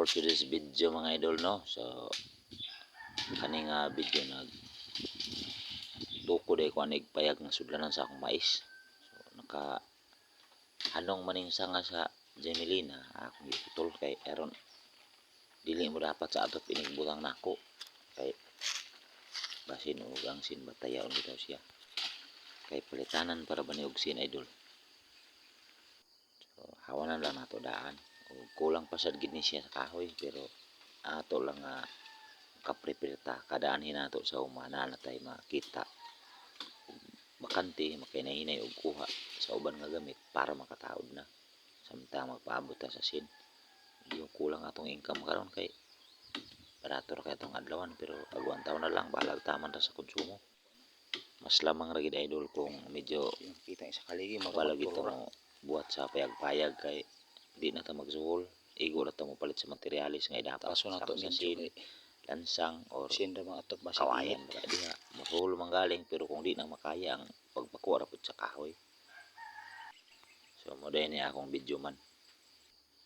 for today's video mga idol, no? So kaning video nag tuko day ko anig payag nga sudlanan sa akong mais. So naka anong maning sanga sa Jemelina akong giputol kay aron dili mo dapat sa ato pinigbutang nako kay basin og ang sin batayaon bitaw siya kay palitanan para ba ni og sin idol. So hawanan lang nato daan o kulang pa sad gid ni siya sa kahoy pero ato lang nga kaprepare ta kada anhin nato sa umana na tay makita bakante makahinay og kuha sa uban nga gamit para makataod na samtang magpaabot ta sa sin. Di kulang atong income karon kay barato ra kay atong adlawan pero aguan taon na lang balag taman ta sa konsumo. Mas lamang ra gid idol kung medyo kita sa kaligi balag ito mo buhat sa payag-payag kay di na ta magsuhol igo na ta mo palit sa materyales nga idapat kaso nato sa medyo sin lansang or senda mga atok basi kawayan ba diha masuhol manggaling pero kung di na makaya ang pagpakuha ra pud sa kahoy. So mo ni akong video man